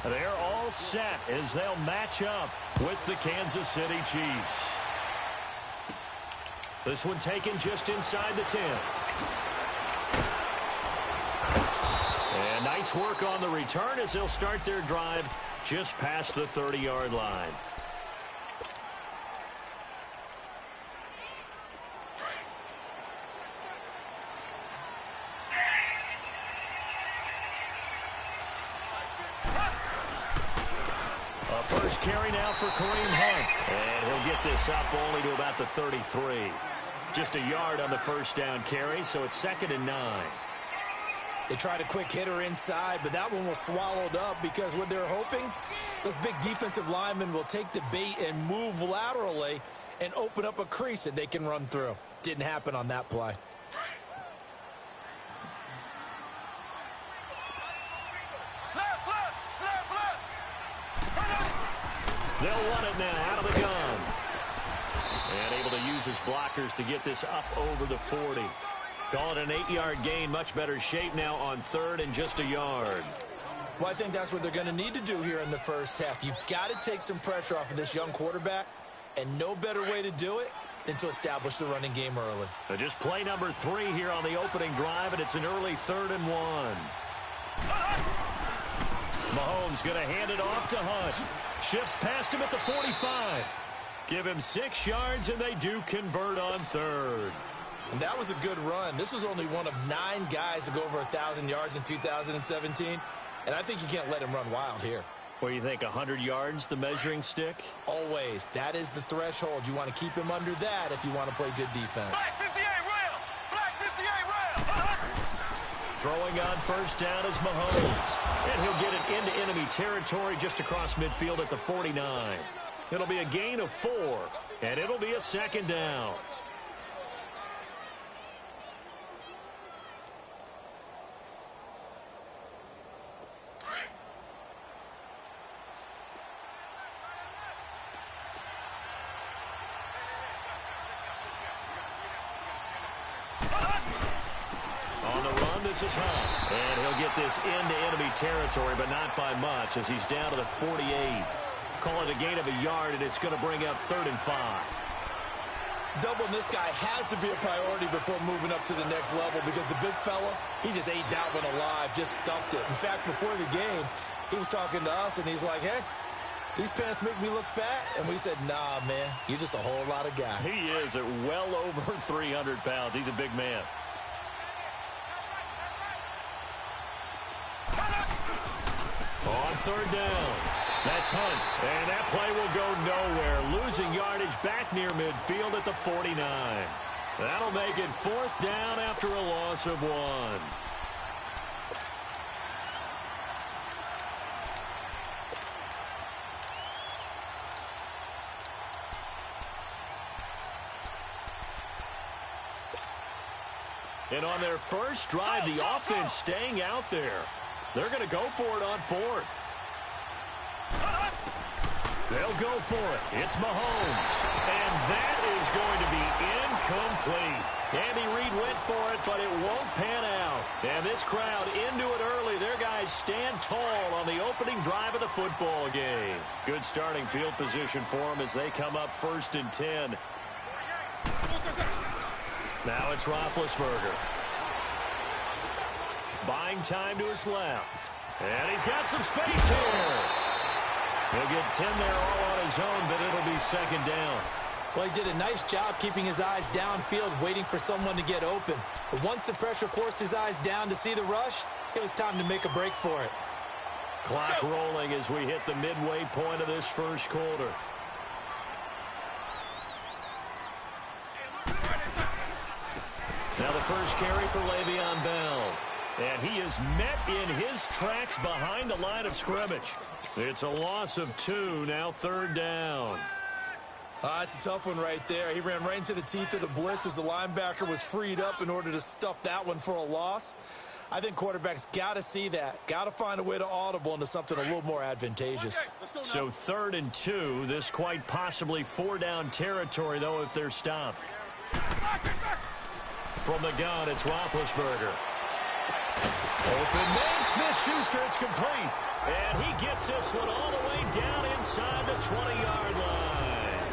They're all set as they'll match up with the Kansas City Chiefs. This one taken just inside the 10. And nice work on the return as they'll start their drive just past the 30-yard line. First carry now for Kareem Hunt. And he'll get this up only to about the 33. Just a yard on the first down carry, so it's 2nd and 9. They tried a quick hitter inside, but that one was swallowed up because what they're hoping, those big defensive linemen will take the bait and move laterally and open up a crease that they can run through. Didn't happen on that play. They'll run it now out of the gun. And able to use his blockers to get this up over the 40. Call it an 8-yard gain. Much better shape now on 3rd and just a yard. Well, I think that's what they're going to need to do here in the first half. You've got to take some pressure off of this young quarterback, and no better way to do it than to establish the running game early. So just play number 3 here on the opening drive, and it's an early 3rd and 1. Mahomes going to hand it off to Hunt. Shifts past him at the 45. Give him 6 yards, and they do convert on 3rd. And that was a good run. This was only one of 9 guys to go over 1,000 yards in 2017. And I think you can't let him run wild here. What do you think, 100 yards, the measuring stick? Always. That is the threshold. You want to keep him under that if you want to play good defense. Black 58 rail! Black 58 rail! Throwing on first down is Mahomes. And he'll get it into enemy territory just across midfield at the 49. It'll be a gain of 4, and it'll be a 2nd down. This is Hunt, and he'll get this into enemy territory, but not by much as he's down to the 48. Call it a gain of a yard, and it's going to bring up 3rd and 5. Doubling this guy has to be a priority before moving up to the next level because the big fella, he just ate that one alive, just stuffed it. In fact, before the game, he was talking to us, and he's like, hey, these pants make me look fat. And we said, nah, man, you're just a whole lot of guy. He is at well over 300 pounds. He's a big man. On 3rd down, that's Hunt, and that play will go nowhere, losing yardage back near midfield at the 49. That'll make it 4th down after a loss of 1. And on their first drive, the offense staying out there. They're going to go for it on 4th. They'll go for it. It's Mahomes. And that is going to be incomplete. Andy Reid went for it, but it won't pan out. And this crowd into it early. Their guys stand tall on the opening drive of the football game. Good starting field position for them as they come up 1st and 10. Now it's Roethlisberger. Buying time to his left. And he's got some space here. He'll get 10 there all on his own, but it'll be 2nd down. Well, he did a nice job keeping his eyes downfield, waiting for someone to get open. But once the pressure forced his eyes down to see the rush, it was time to make a break for it. Clock rolling as we hit the midway point of this first quarter. Now the first carry for Le'Veon Bell. And he is met in his tracks behind the line of scrimmage. It's a loss of 2, now 3rd down. It's a tough one right there. He ran right into the teeth of the blitz as the linebacker was freed up in order to stuff that one for a loss. I think quarterbacks got to see that. Got to find a way to audible into something a little more advantageous. So 3rd and 2, this quite possibly 4-down territory, though, if they're stopped. From the gun, it's Roethlisberger. Open man, Smith-Schuster, it's complete. And he gets this one all the way down inside the 20-yard line.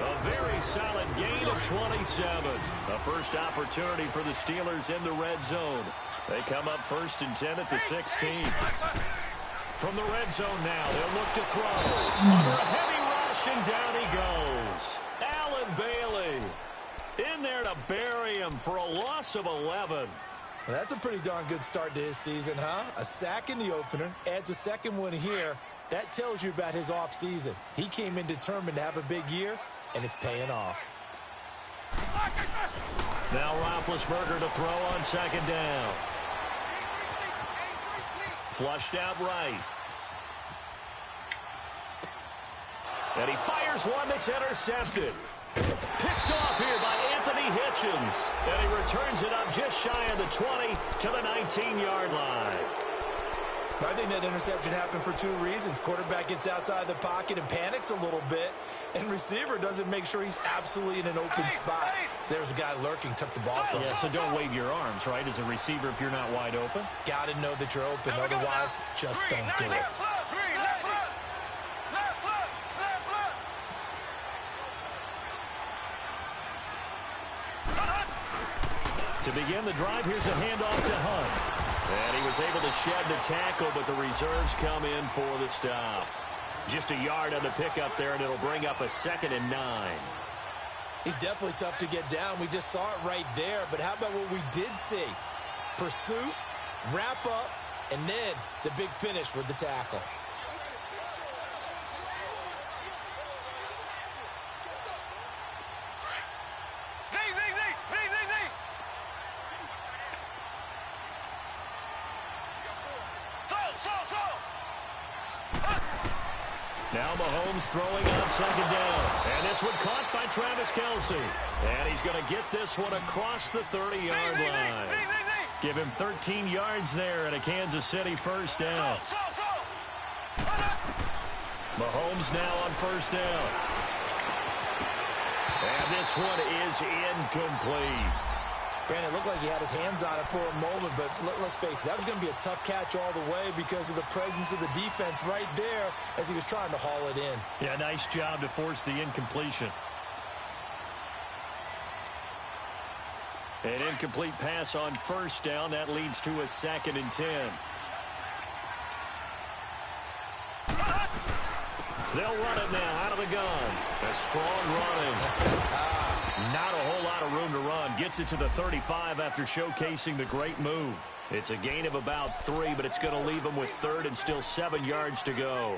A very solid gain of 27. A first opportunity for the Steelers in the red zone. They come up 1st and 10 at the 16. From the red zone now, they'll look to throw. Under a heavy rush, and down he goes. Allen Bailey in there to bury him for a loss of 11. Well, that's a pretty darn good start to his season, huh? A sack in the opener, adds a second one here. That tells you about his offseason. He came in determined to have a big year, and it's paying off. Now Roethlisberger to throw on 2nd down. Flushed out right. And he fires one that's intercepted. Picked off here by Anthony Hitchens. And he returns it up just shy of the 20 to the 19-yard line. I think that interception happened for 2 reasons. Quarterback gets outside the pocket and panics a little bit. And receiver doesn't make sure he's absolutely in an open spot. So there's a guy lurking, took the ball from him. Yeah, so don't wave your arms, right, as a receiver if you're not wide open. Got to know that you're open. Otherwise, just don't do it. To begin the drive, here's a handoff to Hunt. And he was able to shed the tackle, but the reserves come in for the stop. Just a yard on the pickup there, and it'll bring up a 2nd and 9. He's definitely tough to get down. We just saw it right there. But how about what we did see? Pursuit, wrap up, and then the big finish with the tackle. Now Mahomes throwing on 2nd down. And this one caught by Travis Kelce. And he's going to get this one across the 30-yard line. Give him 13 yards there and a Kansas City 1st down. Mahomes now on 1st down. And this one is incomplete. Brandon, it looked like he had his hands on it for a moment, but let's face it, that was going to be a tough catch all the way because of the presence of the defense right there as he was trying to haul it in. Yeah, nice job to force the incompletion. An incomplete pass on 1st down. That leads to a 2nd and 10. They'll run it now out of the gun. A strong running. Not a whole lot of room to run. Gets it to the 35 after showcasing the great move. It's a gain of about 3, but it's going to leave him with 3rd and still 7 yards to go.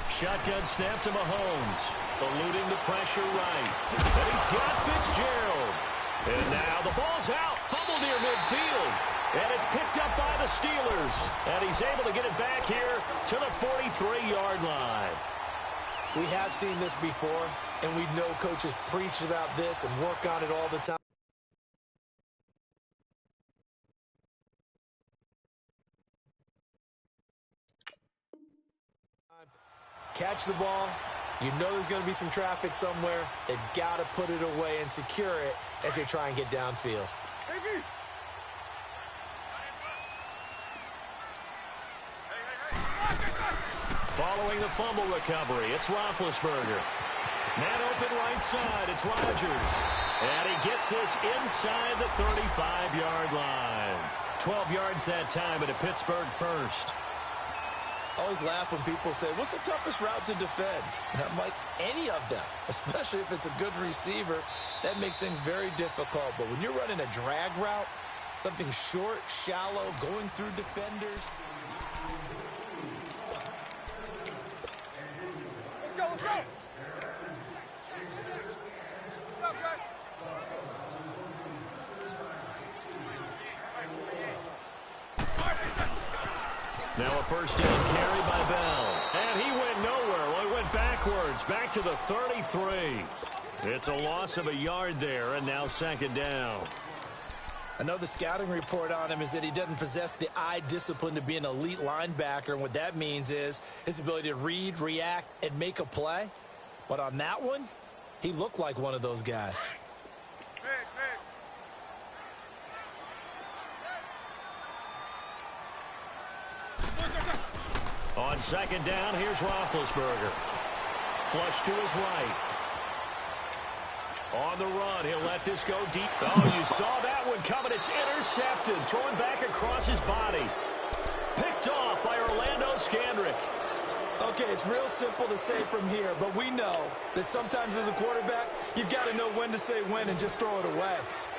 Shotgun snap to Mahomes. Eluding the pressure right. And he's got Fitzgerald. And now the ball's out. Fumble near midfield. And it's picked up by the Steelers. And he's able to get it back here to the 43-yard line. We have seen this before, and we know coaches preach about this and work on it all the time. Catch the ball. You know there's going to be some traffic somewhere. They've got to put it away and secure it as they try and get downfield. Following the fumble recovery, it's Roethlisberger. Man open right side, it's Rodgers. And he gets this inside the 35-yard line. 12 yards that time at a Pittsburgh 1st. I always laugh when people say, what's the toughest route to defend? And I'm like, any of them, especially if it's a good receiver. That makes things very difficult. But when you're running a drag route, something short, shallow, going through defenders. Let's go. Now a 1st down carry by Bell. And he went nowhere. Well, he went backwards, back to the 33. It's a loss of a yard there, and now 2nd down. Another scouting report on him is that he doesn't possess the eye discipline to be an elite linebacker, and what that means is his ability to read, react, and make a play. But on that one, he looked like one of those guys. On second down, here's Roethlisberger. Flush to his right. On the run, he'll let this go deep. Oh, you saw that one coming. It's intercepted. Throwing back across his body. Picked off by Orlando Scandrick. Okay, it's real simple to say from here, but we know that sometimes as a quarterback, you've got to know when to say when and just throw it away.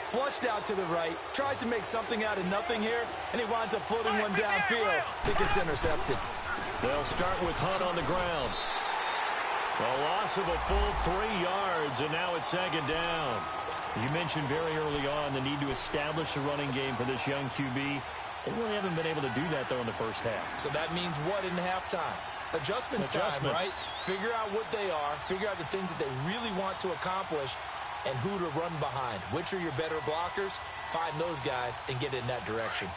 Flushed out to the right, tries to make something out of nothing here, and he winds up floating one downfield. I think it's intercepted. They'll start with Hunt on the ground. A loss of a full 3 yards, and now it's second down. You mentioned very early on the need to establish a running game for this young QB. They really haven't been able to do that, though, in the first half. So that means what in halftime? Adjustments time, right? Figure out what they are, figure out the things that they really want to accomplish, and who to run behind. Which are your better blockers? Find those guys and get in that direction.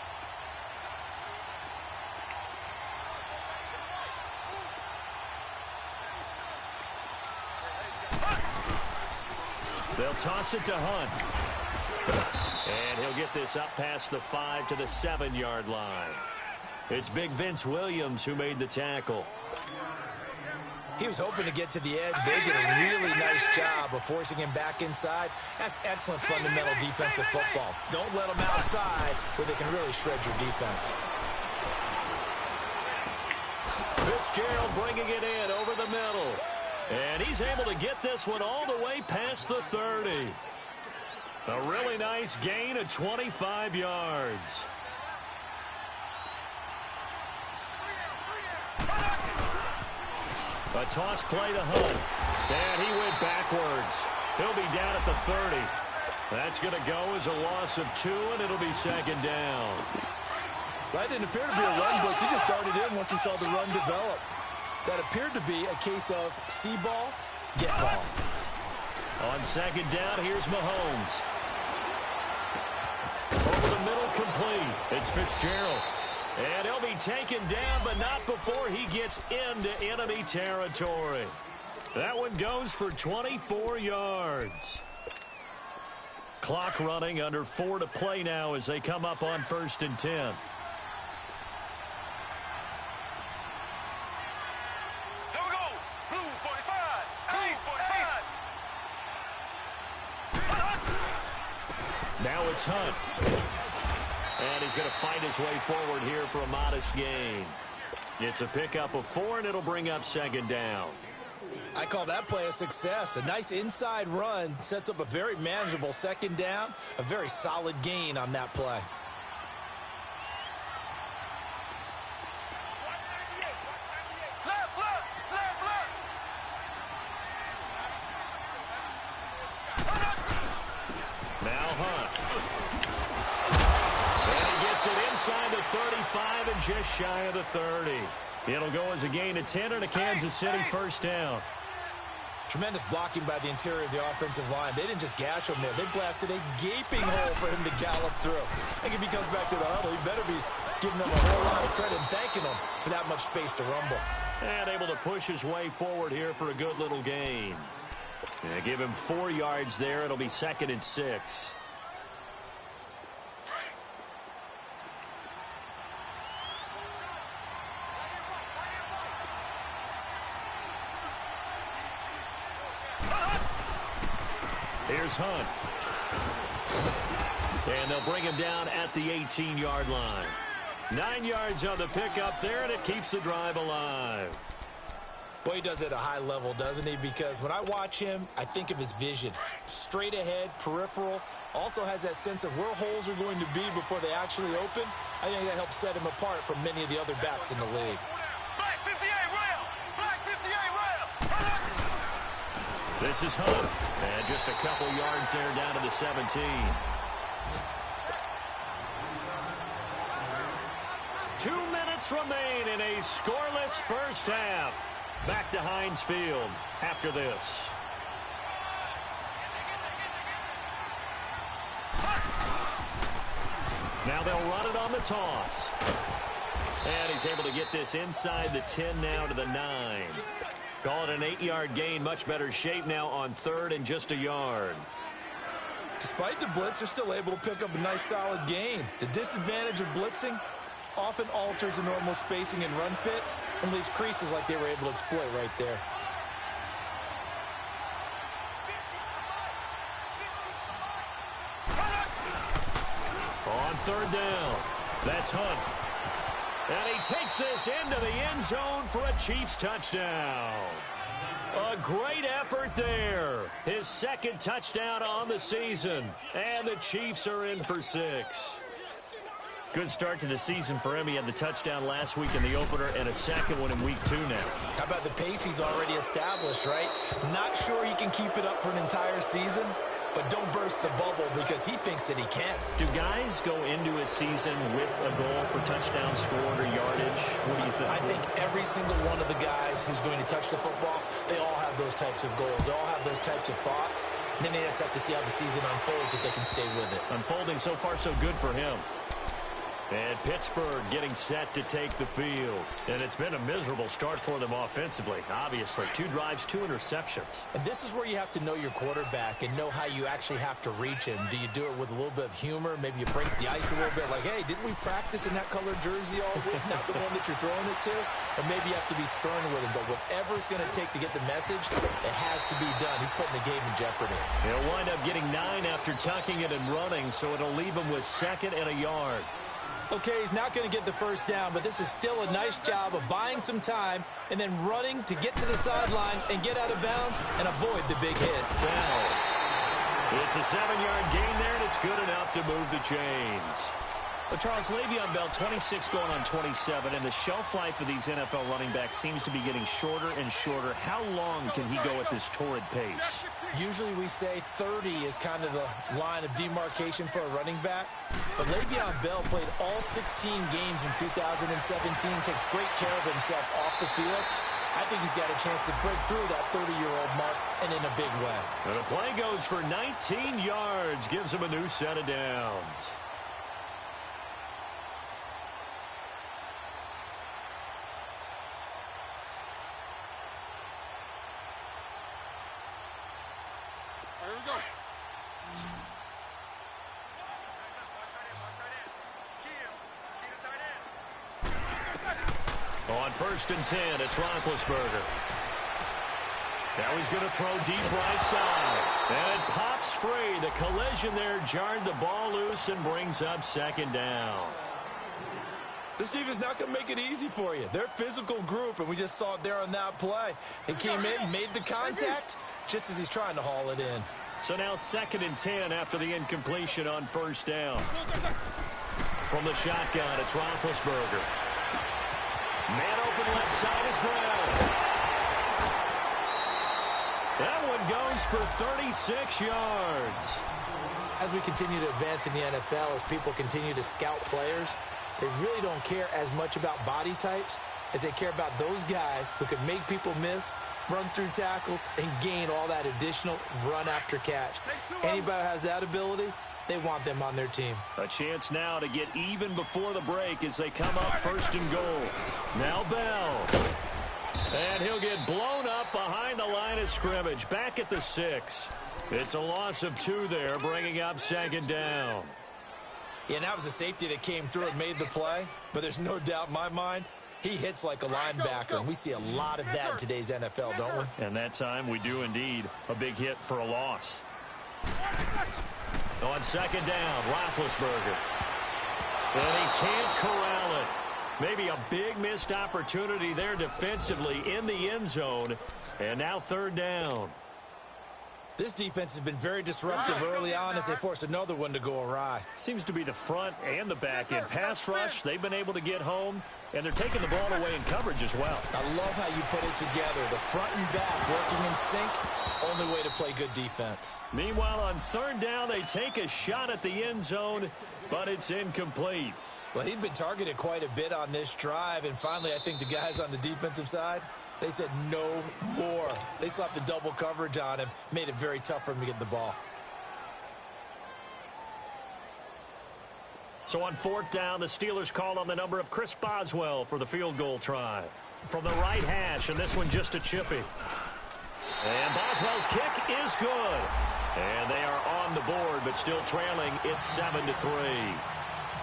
They'll toss it to Hunt. And he'll get this up past the 5 to the 7-yard line. It's big Vince Williams who made the tackle. He was hoping to get to the edge. They did a really nice job of forcing him back inside. That's excellent fundamental defensive football. Don't let them outside where they can really shred your defense. Fitzgerald bringing it in over the middle. And he's able to get this one all the way past the 30. A really nice gain of 25 yards. A toss play to Hunt. And he went backwards. He'll be down at the 30. That's going to go as a loss of 2, and it'll be second down. That didn't appear to be a run blitz. He just darted in once he saw the run develop. That appeared to be a case of see ball, get ball. On second down, here's Mahomes. Over the middle, complete. It's Fitzgerald. And he'll be taken down, but not before he gets into enemy territory. That one goes for 24 yards. Clock running, under 4 to play now as they come up on 1st and 10. Now it's Hunt. And he's going to fight his way forward here for a modest gain. It's a pickup of 4, and it'll bring up second down. I call that play a success. A nice inside run sets up a very manageable second down. A very solid gain on that play. Inside the 35 and just shy of the 30. It'll go as a gain of 10 and a Kansas City first down. Tremendous blocking by the interior of the offensive line. They didn't just gash him there. They blasted a gaping hole for him to gallop through. I think if he comes back to the huddle, he better be giving them a whole lot of credit and thanking them for that much space to rumble. And able to push his way forward here for a good little gain. And give him 4 yards there. It'll be 2nd and 6. Here's Hunt. And they'll bring him down at the 18-yard line. 9 yards on the pickup there, and it keeps the drive alive. Boy, he does it at a high level, doesn't he? Because when I watch him, I think of his vision. Straight ahead, peripheral. Also has that sense of where holes are going to be before they actually open. I think that helps set him apart from many of the other backs in the league. Black 58 rail! Black 58 rail! This is Hunt. And just a couple yards there down to the 17. 2 minutes remain in a scoreless first half. Back to Heinz Field after this. Now they'll run it on the toss. And he's able to get this inside the 10 now to the 9. Call it an 8-yard gain. Much better shape now on 3rd and just a yard. Despite the blitz, they're still able to pick up a nice solid gain. The disadvantage of blitzing often alters the normal spacing and run fits and leaves creases like they were able to exploit right there. On 3rd down, that's Hunt. And he takes this into the end zone for a Chiefs touchdown. A great effort there. His 2nd touchdown on the season. And the Chiefs are in for 6. Good start to the season for him. He had the touchdown last week in the opener and a 2nd one in week 2 now. How about the pace he's already established, right? Not sure he can keep it up for an entire season, but don't burst the bubble because he thinks that he can. Do guys go into a season with a goal for touchdown scored or yardage? What do you think? I think every single one of the guys who's going to touch the football, they all have those types of goals. They all have those types of thoughts. And then they just have to see how the season unfolds if they can stay with it. Unfolding so far so good for him. And Pittsburgh getting set to take the field. And it's been a miserable start for them offensively, obviously. 2 drives, 2 interceptions. And this is where you have to know your quarterback and know how you actually have to reach him. Do you do it with a little bit of humor? Maybe you break the ice a little bit like, hey, didn't we practice in that colored jersey all week? Not the one that you're throwing it to? Or maybe you have to be stern with him. But whatever it's going to take to get the message, it has to be done. He's putting the game in jeopardy. He'll wind up getting 9 after tucking it and running, so it'll leave him with 2nd and a yard. Okay, he's not going to get the first down, but this is still a nice job of buying some time and then running to get to the sideline and get out of bounds and avoid the big hit. Wow. It's a 7-yard gain there, and it's good enough to move the chains. Well, Charles, Le'Veon Bell, 26 going on 27, and the shelf life of these NFL running backs seems to be getting shorter and shorter. How long can he go at this torrid pace? Usually we say 30 is kind of the line of demarcation for a running back. But Le'Veon Bell played all 16 games in 2017, takes great care of himself off the field. I think he's got a chance to break through that 30-year-old mark and in a big way. And the play goes for 19 yards, gives him a new set of downs. On 1st and 10, it's Roethlisberger. Now he's going to throw deep right side. And it pops free. The collision there jarred the ball loose and brings up 2nd down. This defense not going to make it easy for you. They're a physical group, and we just saw it there on that play. It came in, made the contact, just as he's trying to haul it in. So now 2nd and 10 after the incompletion on 1st down. From the shotgun, it's Roethlisberger. Man open left side is Brown. That one goes for 36 yards. As we continue to advance in the NFL, as people continue to scout players, they really don't care as much about body types as they care about those guys who can make people miss, run through tackles, and gain all that additional run after catch. Anybody who has that ability, they want them on their team. A chance now to get even before the break as they come up 1st and goal. Now Bell. And he'll get blown up behind the line of scrimmage. Back at the 6. It's a loss of 2 there, bringing up 2nd down. Yeah, and that was a safety that came through and made the play. But there's no doubt in my mind, he hits like a linebacker. And we see a lot of that in today's NFL, don't we? And that time we do indeed. A big hit for a loss. On 2nd down, Roethlisberger. And he can't corral it. Maybe a big missed opportunity there defensively in the end zone. And now 3rd down. This defense has been very disruptive early on as they force another one to go awry. Seems to be the front and the back end. Pass rush, they've been able to get home, and they're taking the ball away in coverage as well. I love how you put it together. The front and back working in sync, only way to play good defense. Meanwhile, on 3rd down, they take a shot at the end zone, but it's incomplete. Well, he'd been targeted quite a bit on this drive, and finally I think the guys on the defensive side, they said no more. They slapped the double coverage on him, made it very tough for him to get the ball. So on 4th down, the Steelers call on the number of Chris Boswell for the field goal try. From the right hash, and this one just a chippy. And Boswell's kick is good. And they are on the board, but still trailing. It's 7-3.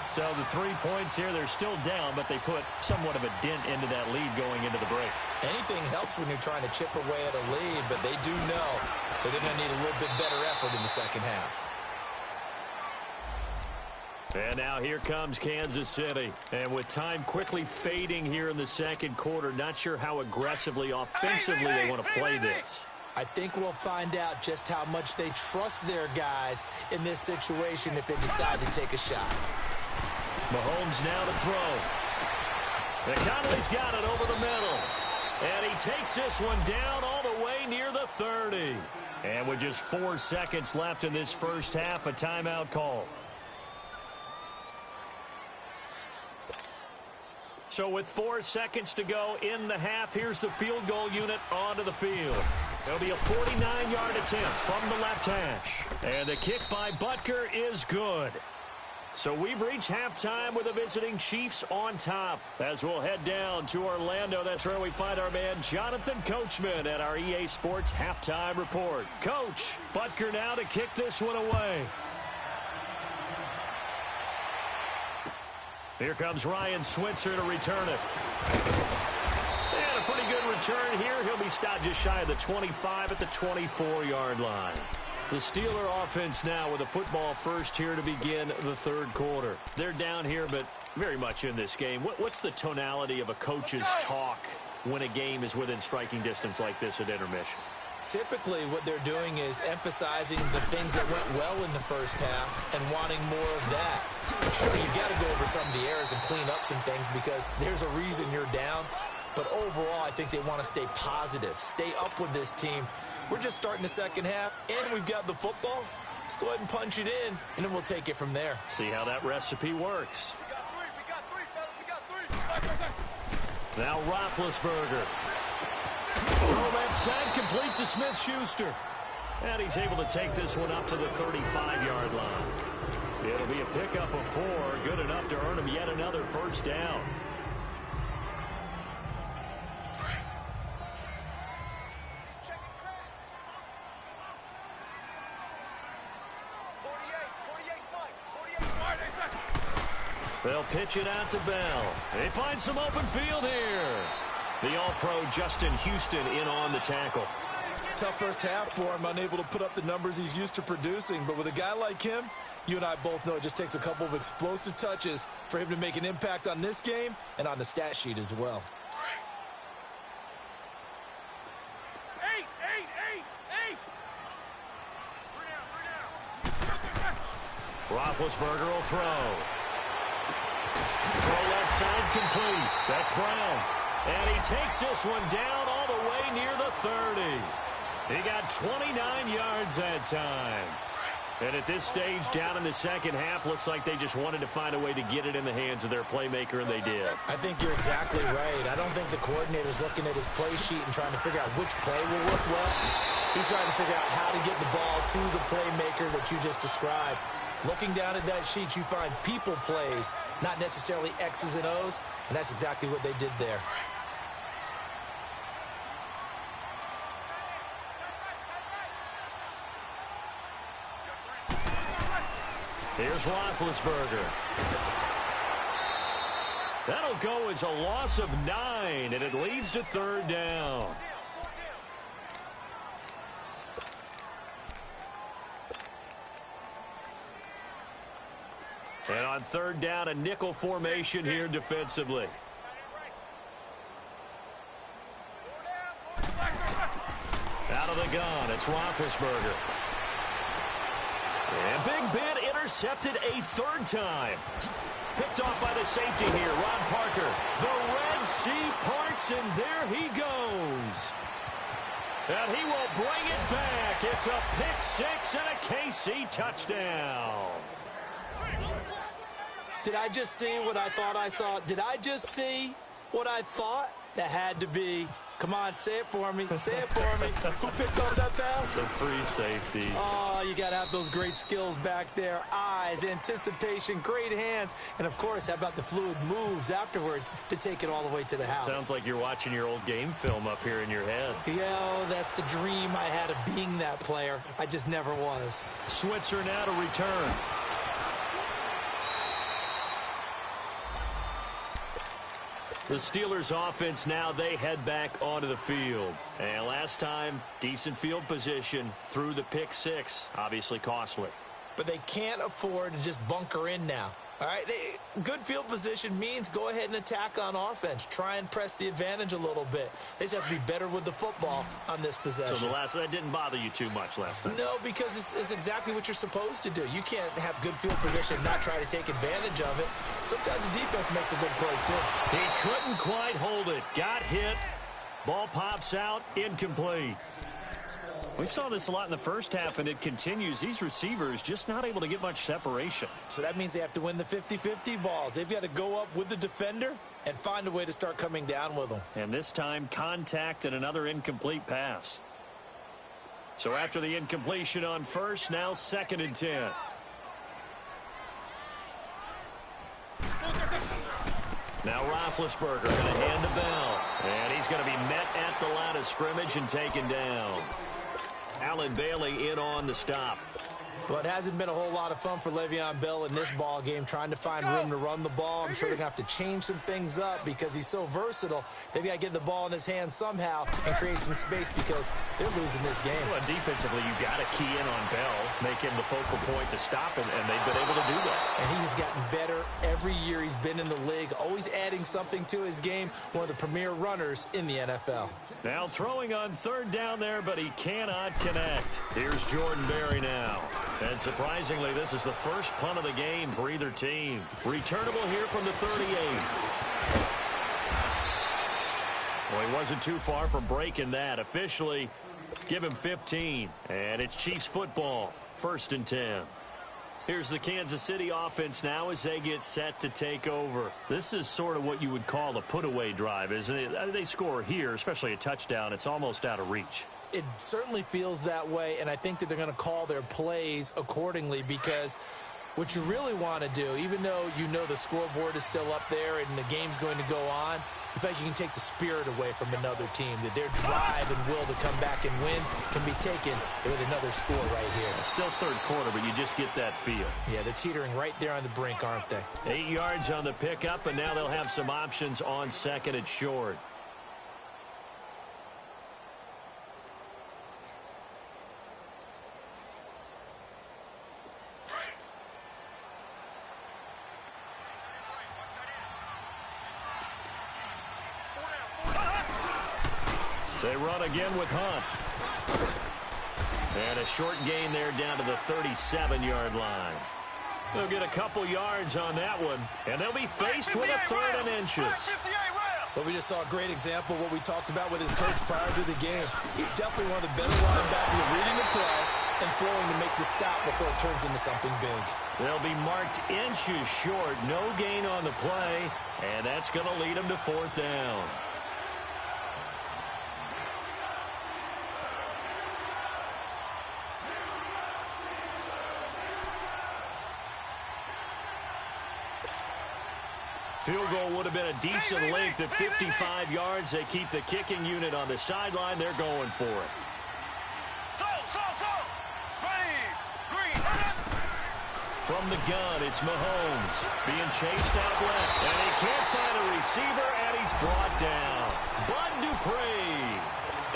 So the 3 points here, they're still down, but they put somewhat of a dent into that lead going into the break. Anything helps when you're trying to chip away at a lead, but they do know that they're going to need a little bit better effort in the second half. And now here comes Kansas City. And with time quickly fading here in the second quarter, not sure how aggressively, offensively they want to play this. I think we'll find out just how much they trust their guys in this situation if they decide to take a shot. Mahomes now to throw. And Conley's got it over the middle. And he takes this one down all the way near the 30. And with just 4 seconds left in this first half, a timeout call. So with 4 seconds to go in the half, here's the field goal unit onto the field. There'll be a 49-yard attempt from the left hash. And the kick by Butker is good. So we've reached halftime with the visiting Chiefs on top. As we'll head down to Orlando, that's where we find our man Jonathan Coachman at our EA Sports Halftime Report. Coach, Butker now to kick this one away. Here comes Ryan Switzer to return it. And a pretty good return here. He'll be stopped just shy of the 25 at the 24-yard line. The Steeler offense now with a football first here to begin the third quarter. They're down here, but very much in this game. What's the tonality of a coach's talk when a game is within striking distance like this at intermission? Typically, what they're doing is emphasizing the things that went well in the first half and wanting more of that. Sure, you've got to go over some of the errors and clean up some things because there's a reason you're down. But overall, I think they want to stay positive, stay up with this team. We're just starting the second half, and we've got the football. Let's go ahead and punch it in, and then we'll take it from there. See how that recipe works. We got three, fellas. We got three. Now Roethlisberger. Throw that side complete to Smith-Schuster. And he's able to take this one up to the 35-yard line. It'll be a pickup of 4, good enough to earn him yet another first down. They'll pitch it out to Bell. They find some open field here. The All-Pro Justin Houston in on the tackle. Tough first half for him, unable to put up the numbers he's used to producing. But with a guy like him, you and I both know it just takes a couple of explosive touches for him to make an impact on this game and on the stat sheet as well. Roethlisberger will throw. Throw left side complete. That's Brown. And he takes this one down all the way near the 30. He got 29 yards that time. And at this stage, down in the second half, looks like they just wanted to find a way to get it in the hands of their playmaker, and they did. I think you're exactly right. I don't think the coordinator's looking at his play sheet and trying to figure out which play will work well. He's trying to figure out how to get the ball to the playmaker that you just described. Looking down at that sheet, you find people plays, not necessarily X's and O's, and that's exactly what they did there. Here's Roethlisberger. That'll go as a loss of 9, and it leads to third down. And on third down, a nickel formation here defensively. Out of the gun, it's Roethlisberger. And Big Ben intercepted a third time. Picked off by the safety here, Ron Parker. The Red Sea parts, and there he goes. And he will bring it back. It's a pick six and a KC touchdown. Did I just see what I thought I saw? Did I just see what I thought? That had to be Come on, say it for me. Say it for me. Who picked up that pass? The free safety. Oh, you got to have those great skills back there. Eyes, anticipation, great hands. And, of course, how about the fluid moves afterwards to take it all the way to the house? Sounds like you're watching your old game film up here in your head. Yo, that's the dream I had of being that player. I just never was. Switzer now to return. The Steelers offense now, they head back onto the field. And last time, decent field position through the pick six. Obviously costly. But they can't afford to just bunker in now. All right, good field position means go ahead and attack on offense. Try and press the advantage a little bit. They just have to be better with the football on this possession. So that didn't bother you too much last time? No, because it's exactly what you're supposed to do. You can't have good field position and not try to take advantage of it. Sometimes the defense makes a good play, too. He couldn't quite hold it. Got hit. Ball pops out. Incomplete. We saw this a lot in the first half, and it continues. These receivers just not able to get much separation. So that means they have to win the 50-50 balls. They've got to go up with the defender and find a way to start coming down with them. And this time, contact and another incomplete pass. So after the incompletion on first, now 2nd and 10. Now Roethlisberger going to hand the bell. And he's going to be met at the line of scrimmage and taken down. Allen Bailey in on the stop. Well, it hasn't been a whole lot of fun for Le'Veon Bell in this ball game, trying to find room to run the ball. I'm sure they're going to have to change some things up because he's so versatile. They've got to get the ball in his hands somehow and create some space because they're losing this game. Well, defensively, you got to key in on Bell, make him the focal point to stop him, and they've been able to do that. And he's gotten better every year he's been in the league, always adding something to his game, one of the premier runners in the NFL. Now throwing on 3rd down there, but he cannot connect. Here's Jordan Berry now. And surprisingly, this is the first punt of the game for either team. Returnable here from the 38. Well, he wasn't too far from breaking that. Officially, give him 15. And it's Chiefs football, 1st and 10. Here's the Kansas City offense now as they get set to take over. This is sort of what you would call a put-away drive, isn't it? They score here, especially a touchdown. It's almost out of reach. It certainly feels that way, and I think that they're going to call their plays accordingly because what you really want to do, even though you know the scoreboard is still up there and the game's going to go on, you feel like you can take the spirit away from another team, that their drive and will to come back and win can be taken with another score right here. Still 3rd quarter, but you just get that feel. Yeah, they're teetering right there on the brink, aren't they? 8 yards on the pickup, and now they'll have some options on 2nd and short. They run again with Hunt. And a short gain there down to the 37-yard line. They'll get a couple yards on that one, and they'll be faced with a 3rd and inches. But we just saw a great example of what we talked about with his coach prior to the game. He's definitely one of the better linebackers at reading the play and throwing to make the stop before it turns into something big. They'll be marked inches short. No gain on the play, and that's going to lead them to 4th down. Field goal would have been a decent length at 55 yards. They keep the kicking unit on the sideline. They're going for it. From the gun, it's Mahomes being chased out left. And he can't find a receiver, and he's brought down. Bud Dupree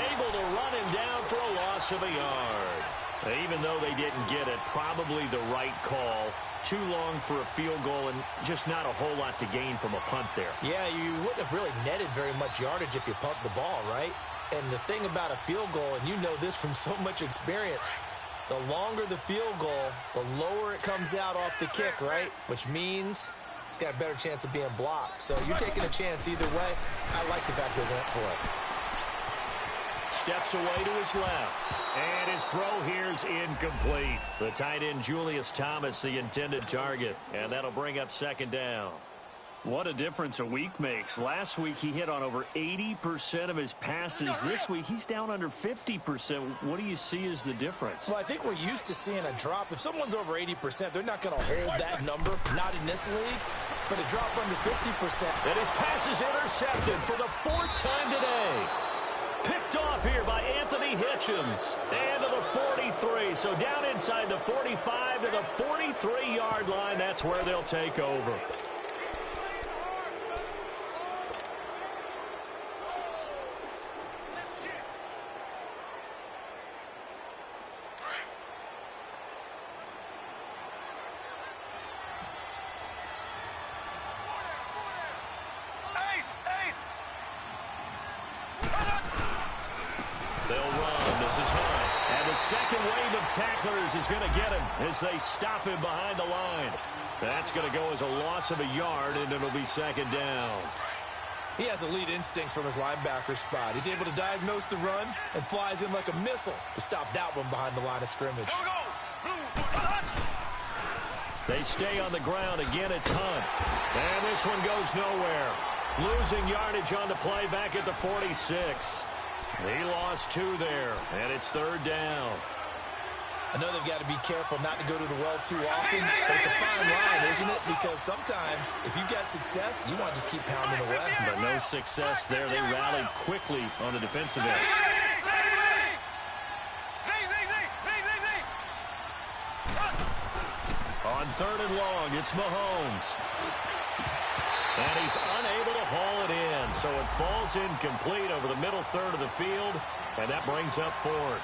able to run him down for a loss of a yard. Even though they didn't get it, probably the right call. Too long for a field goal and just not a whole lot to gain from a punt there. Yeah, you wouldn't have really netted very much yardage if you pumped the ball, right? And the thing about a field goal, and you know this from so much experience, the longer the field goal, the lower it comes out off the kick, right? Which means it's got a better chance of being blocked. So you're taking a chance either way. I like the fact they went for it. Steps away to his left. And his throw here's incomplete. The tight end Julius Thomas, the intended target. And that'll bring up 2nd down. What a difference a week makes. Last week, he hit on over 80% of his passes. This week, he's down under 50%. What do you see as the difference? Well, I think we're used to seeing a drop. If someone's over 80%, they're not going to hold that number, not in this league. But a drop under 50%. And his pass is intercepted for the 4th time today. Picked off here by Anthony Hitchens. And to the 43. So down inside the 45 to the 43-yard line. That's where they'll take over. Second wave of tacklers is going to get him as they stop him behind the line. That's going to go as a loss of a yard, and it'll be 2nd down. He has elite instincts from his linebacker spot. He's able to diagnose the run and flies in like a missile to stop that one behind the line of scrimmage. They stay on the ground. Again, it's Hunt. And this one goes nowhere. Losing yardage on the play back at the 46. He lost 2 there, and it's 3rd down. I know they've got to be careful not to go to the well too often, but it's a fine line, isn't it? Because sometimes, if you've got success, you want to just keep pounding away. But no success there. They rallied quickly on the defensive end. On 3rd and long, it's Mahomes. And he's unable to haul it in, so it falls incomplete over the middle third of the field, and that brings up 4th.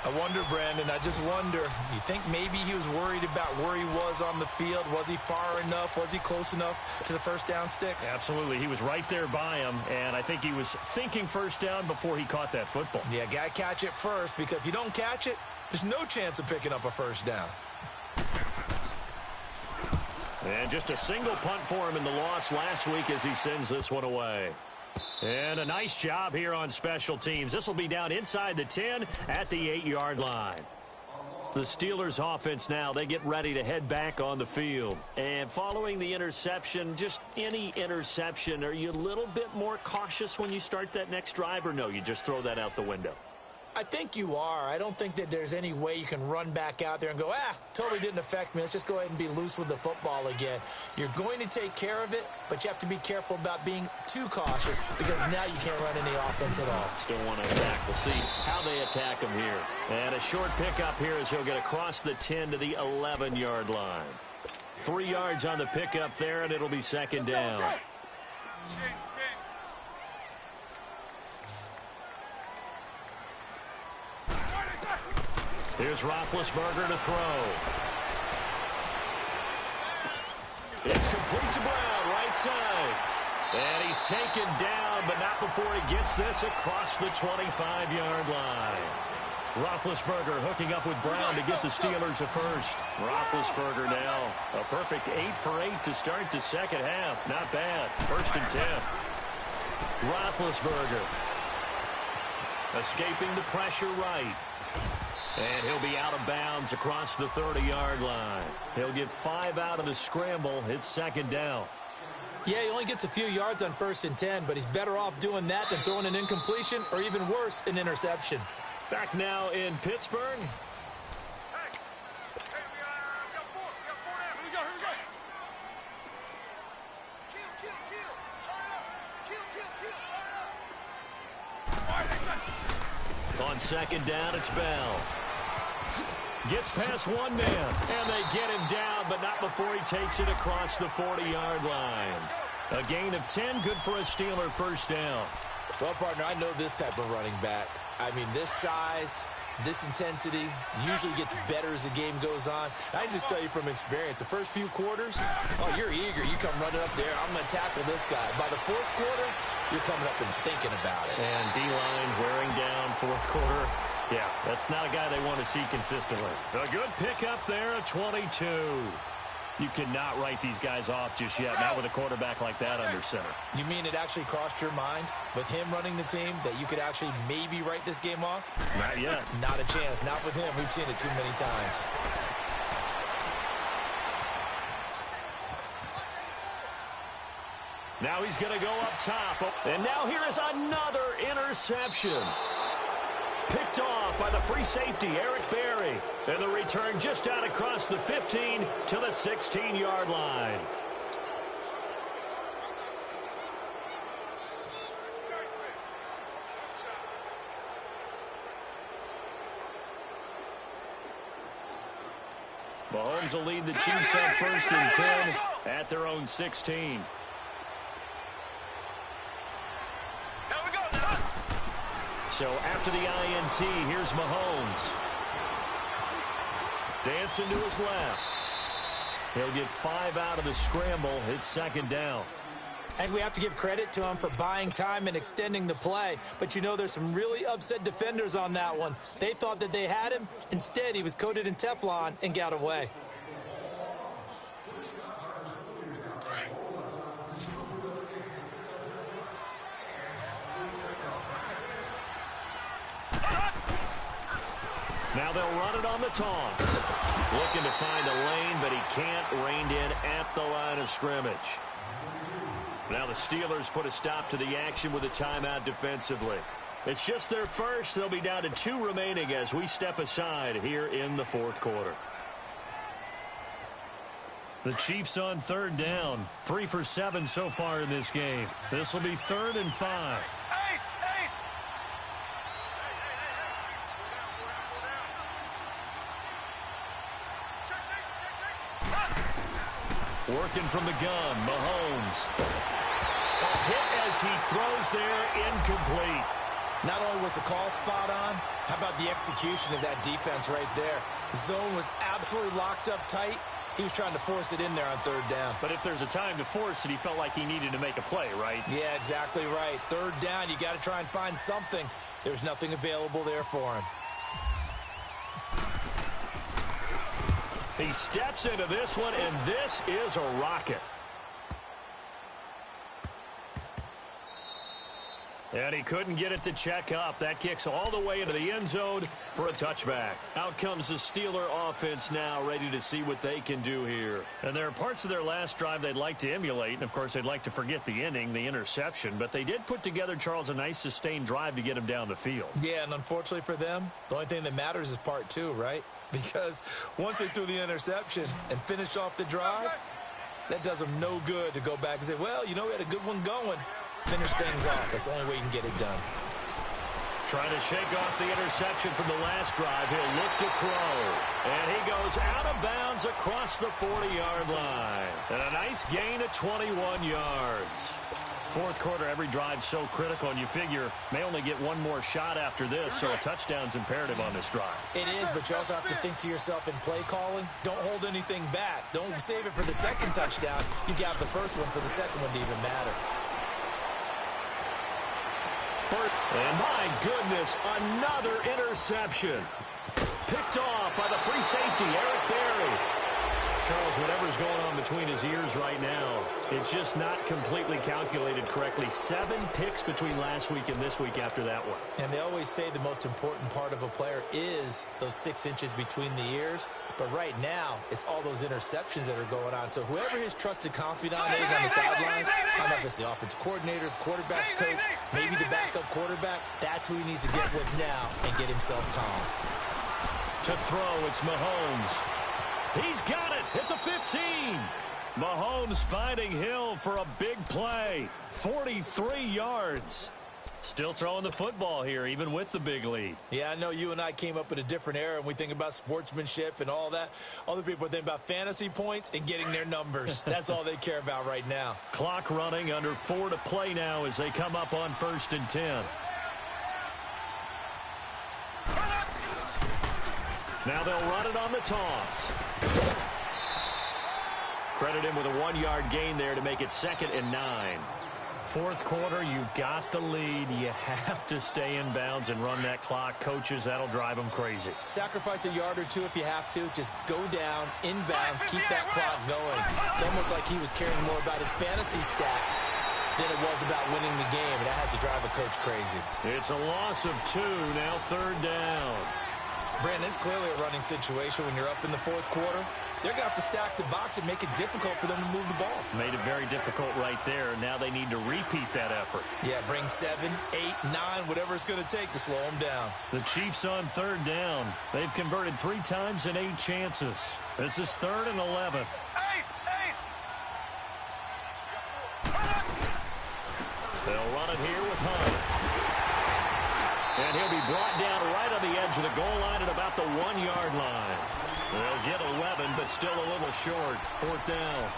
I wonder, Brandon, I just wonder, you think maybe he was worried about where he was on the field? Was he far enough? Was he close enough to the first down sticks? Absolutely. He was right there by him, and I think he was thinking first down before he caught that football. Yeah, got to catch it first, because if you don't catch it, there's no chance of picking up a first down. And just a single punt for him in the loss last week as he sends this one away. And a nice job here on special teams. This will be down inside the 10 at the 8-yard line. The Steelers offense now, they get ready to head back on the field. And following the interception, just any interception, are you a little bit more cautious when you start that next drive, or no, you just throw that out the window? I think you are. I don't think that there's any way you can run back out there and go, totally didn't affect me. Let's just go ahead and be loose with the football again. You're going to take care of it, but you have to be careful about being too cautious because now you can't run any offense at all. Still want to attack. We'll see how they attack him here. And a short pickup here as he'll get across the 10 to the 11-yard line. 3 yards on the pickup there, and it'll be 2nd down. Here's Roethlisberger to throw. It's complete to Brown, right side. And he's taken down, but not before he gets this across the 25-yard line. Roethlisberger hooking up with Brown to get the Steelers a first. Roethlisberger now a perfect 8 for 8 to start the second half. Not bad. 1st and 10. Roethlisberger escaping the pressure right. And he'll be out of bounds across the 30-yard line. He'll get 5 out of the scramble. It's 2nd down. Yeah, he only gets a few yards on 1st and 10, but he's better off doing that than throwing an incompletion or even worse, an interception. Back now in Pittsburgh. On 2nd down, it's Bell. Gets past one man, and they get him down, but not before he takes it across the 40-yard line. A gain of 10, good for a Steeler first down. Well, partner, I know this type of running back. I mean, this size, this intensity usually gets better as the game goes on. I can just tell you from experience, the first few quarters, you're eager. You come running up there, I'm going to tackle this guy. By the 4th quarter, you're coming up and thinking about it. And D-line wearing down 4th quarter. Yeah, that's not a guy they want to see consistently. A good pickup there at 22. You cannot write these guys off just yet, not with a quarterback like that under center. You mean it actually crossed your mind with him running the team that you could actually maybe write this game off? Not yet. Not a chance. Not with him. We've seen it too many times. Now he's going to go up top. And now here is another interception. Picked off by the free safety, Eric Berry. And the return just out across the 15 to the 16-yard line. Mahomes will lead the Chiefs up 1st and 10 at their own 16. So after the INT, here's Mahomes. Dancing to his left. He'll get 5 out of the scramble. It's 2nd down. I think we have to give credit to him for buying time and extending the play. But you know there's some really upset defenders on that one. They thought that they had him. Instead, he was coated in Teflon and got away. Now they'll run it on the toss. Looking to find a lane, but he can't. Reined in at the line of scrimmage. Now the Steelers put a stop to the action with a timeout defensively. It's just their first. They'll be down to 2 remaining as we step aside here in the 4th quarter. The Chiefs on 3rd down. 3 for 7 so far in this game. This will be 3rd and 5. Working from the gun, Mahomes. A hit as he throws there, incomplete. Not only was the call spot on, how about the execution of that defense right there? The zone was absolutely locked up tight. He was trying to force it in there on 3rd down. But if there's a time to force it, he felt like he needed to make a play, right? Yeah, exactly right. 3rd down, you got to try and find something. There's nothing available there for him. He steps into this one, and this is a rocket. And he couldn't get it to check up. That kicks all the way into the end zone for a touchback. Out comes the Steeler offense now, ready to see what they can do here. And there are parts of their last drive they'd like to emulate. And, of course, they'd like to forget the inning, the interception. But they did put together, Charles, a nice sustained drive to get him down the field. Yeah, and unfortunately for them, the only thing that matters is part 2, right? Because once they threw the interception and finished off the drive, that does them no good to go back and say, well, you know, we had a good one going. Finish things off. That's the only way you can get it done. Trying to shake off the interception from the last drive. He'll look to throw. And he goes out of bounds across the 40-yard line. And a nice gain of 21 yards. 4th quarter, every drive so critical, and you figure may only get one more shot after this, so a touchdown's imperative on this drive. It is, but you also have to think to yourself in play calling, don't hold anything back. Don't save it for the 2nd touchdown. You got the first one for the 2nd one to even matter. And my goodness, another interception. Picked off by the free safety, Eric Berry. Charles, whatever's going on between his ears right now, it's just not completely calculated correctly. 7 picks between last week and this week after that one. And they always say the most important part of a player is those 6 inches between the ears. But right now, it's all those interceptions that are going on. So whoever his trusted confidant is on the sidelines, I don't know if it's the offensive coordinator, the quarterback's coach, maybe the backup quarterback, that's who he needs to get with now and get himself calm. To throw, it's Mahomes. He's got it at the 15. Mahomes finding Hill for a big play. 43 yards. Still throwing the football here, even with the big lead. Yeah, I know you and I came up in a different era, and we think about sportsmanship and all that. Other people think about fantasy points and getting their numbers. That's all they care about right now. Clock running, under 4 to play now as they come up on 1st and 10. Now they'll run it on the toss. Credit him with a 1-yard gain there to make it 2nd and 9. 4th quarter, you've got the lead. You have to stay in bounds and run that clock. Coaches, that'll drive them crazy. Sacrifice a yard or 2 if you have to. Just go down, in bounds, keep that clock going. It's almost like he was caring more about his fantasy stats than it was about winning the game, and that has to drive a coach crazy. It's a loss of 2, now 3rd down. Brandon, it's clearly a running situation when you're up in the 4th quarter. they're going to have to stack the box and make it difficult for them to move the ball. Made it very difficult right there. Now they need to repeat that effort. Yeah, bring 7, 8, 9, whatever it's going to take to slow them down. The Chiefs on third down. They've converted 3 times in 8 chances. This is 3rd and 11. They'll run it here with Hunt. And he'll be brought down right on the edge of the goal line at about the 1-yard line. They'll get 11, but still a little short. 4th down.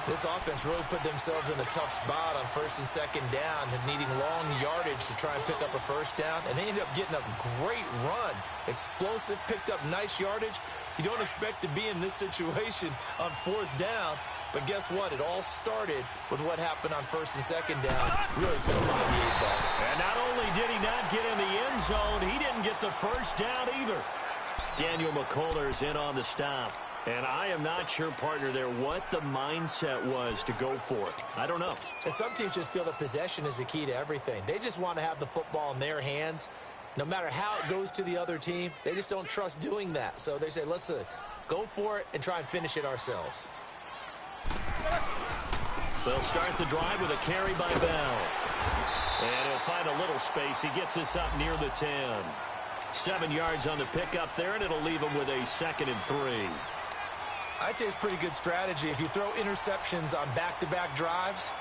This offense really put themselves in a tough spot on 1st and 2nd down, and needing long yardage to try and pick up a 1st down. And they ended up getting a great run. Explosive, picked up nice yardage. You don't expect to be in this situation on 4th down. But guess what? It all started with what happened on 1st and 2nd down. Really put him on the 8 ball. And not only did he not get in the end zone, he didn't get the 1st down either. Daniel McCullers in on the stop. And I am not sure, partner, there what the mindset was to go for it. I don't know. And some teams just feel that possession is the key to everything. They just want to have the football in their hands. No matter how it goes to the other team, they just don't trust doing that. So they say, let's go for it and try and finish it ourselves. They'll start the drive with a carry by Bell. And he'll find a little space. He gets us up near the 10. 7 yards on the pickup there, and it'll leave him with a 2nd and 3. I'd say it's pretty good strategy. If you throw interceptions on back-to-back drives,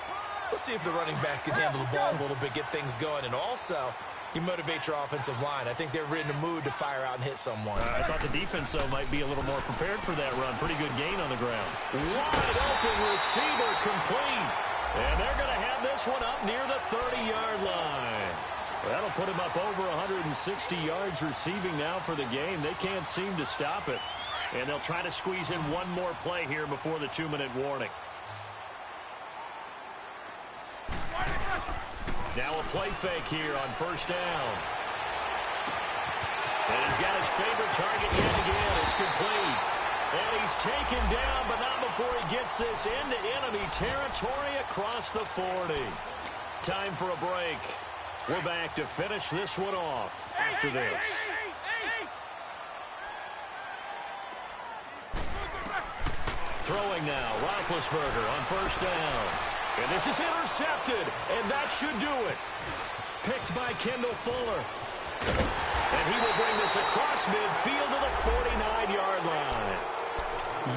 let's see if the running backs can handle the ball a little bit, get things going. And also, you motivate your offensive line. I think they're in the mood to fire out and hit someone. I thought the defense, though, might be a little more prepared for that run. Pretty good gain on the ground. Wide open receiver complete. And they're going to have this one up near the 30-yard line. That'll put him up over 160 yards receiving now for the game. They can't seem to stop it. And they'll try to squeeze in one more play here before the 2-minute warning. Now a play fake here on 1st down. And he's got his favorite target yet again. It's complete. And he's taken down, but not before he gets this into enemy territory across the 40. Time for a break. We're back to finish this one off after this. Throwing now, Roethlisberger on 1st down. And this is intercepted, and that should do it. Picked by Kendall Fuller. And he will bring this across midfield to the 49-yard line.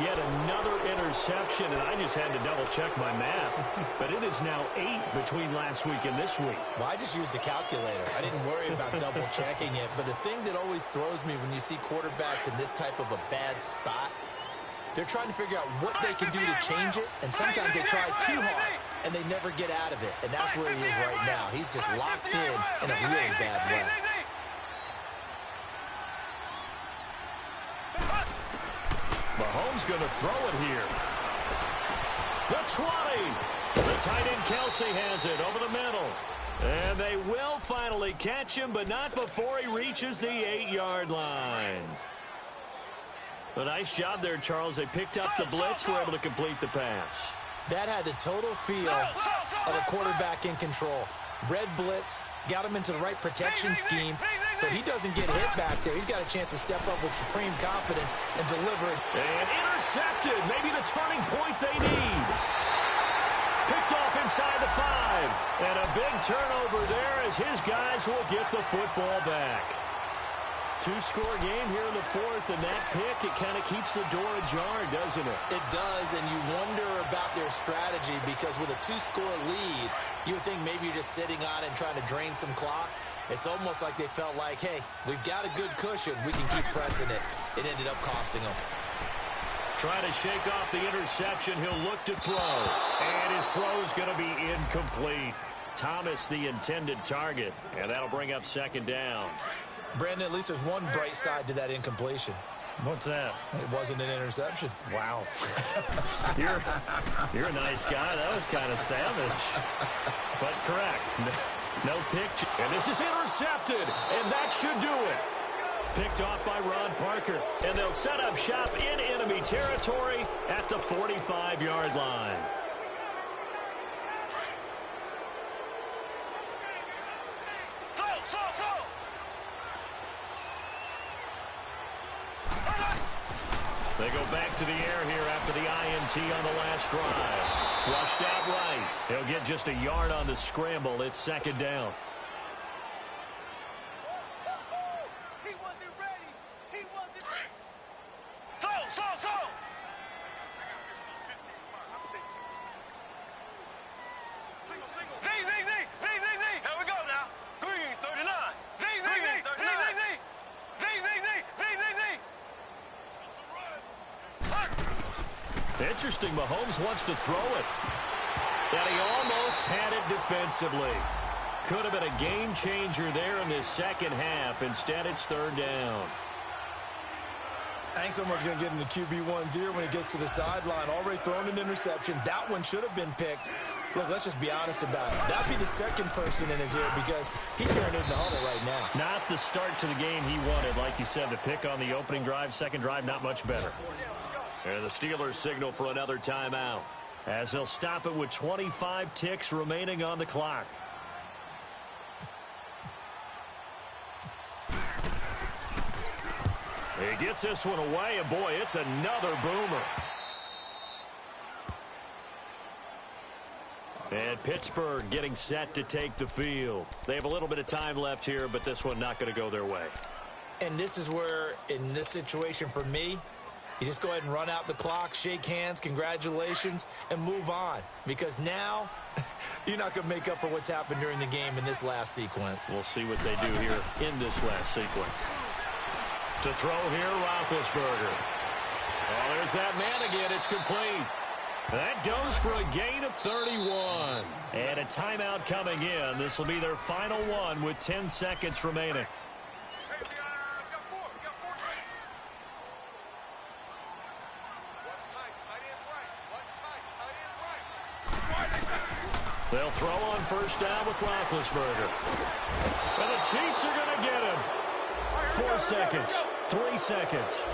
Yet another interception, and I just had to double-check my math. But it is now 8 between last week and this week. Well, I just used a calculator. I didn't worry about double-checking it. But the thing that always throws me when you see quarterbacks in this type of a bad spot, they're trying to figure out what they can do to change it, and sometimes they try too hard, and they never get out of it. And that's where he is right now. He's just locked in a really bad way. Mahomes going to throw it here. The 20. The tight end Kelsey has it over the middle. And they will finally catch him, but not before he reaches the 8-yard line. A nice job there, Charles. They picked up the blitz, were able to complete the pass. That had the total feel of a quarterback in control. Red blitz, got him into the right protection scheme, so he doesn't get hit back there. He's got a chance to step up with supreme confidence and deliver it. And intercepted, maybe the turning point they need. Picked off inside the 5. And a big turnover there as his guys will get the football back. 2-score game here in the 4th, and that pick, it kind of keeps the door ajar, doesn't it? It does, and you wonder about their strategy because with a 2-score lead, you would think maybe you're just sitting on it and trying to drain some clock. It's almost like they felt like, hey, we've got a good cushion. We can keep pressing it. It ended up costing them. Trying to shake off the interception. He'll look to throw, and his throw's going to be incomplete. Thomas, the intended target, and that'll bring up 2nd down. Brandon, at least there's one bright side to that incompletion. What's that? It wasn't an interception. Wow. You're a nice guy. That was kind of savage. But correct. No pick. And this is intercepted. And that should do it. Picked off by Ron Parker. And they'll set up shop in enemy territory at the 45-yard line. They go back to the air here after the INT on the last drive. Flushed out right. He'll get just a yard on the scramble. It's second down. He wasn't ready. He wasn't ready. Slow. Single. Z. Here we go now. Green, 39. Z. Interesting. Mahomes wants to throw it. And he almost had it defensively. Could have been a game changer there in this second half. Instead, it's third down. I think someone's going to get into QB1's ear when he gets to the sideline. Already thrown an interception. That one should have been picked. Look, let's just be honest about it. That'd be the second person in his ear because he's hearing it in the huddle right now. Not the start to the game he wanted. Like you said, the pick on the opening drive, second drive, not much better. And the Steelers signal for another timeout, as he'll stop it with 25 ticks remaining on the clock. He gets this one away, and boy, it's another boomer. And Pittsburgh getting set to take the field. They have a little bit of time left here, but this one not going to go their way. And this is where, in this situation for me, you just go ahead and run out the clock, shake hands, congratulations, and move on. Because now, you're not going to make up for what's happened during the game in this last sequence. We'll see what they do here in this last sequence. To throw here, Roethlisberger. Oh, there's that man again. It's complete. That goes for a gain of 31. And a timeout coming in. This will be their final one with 10 seconds remaining. They'll throw on first down with Roethlisberger. And the Chiefs are going to get him. 4 seconds. 3 seconds.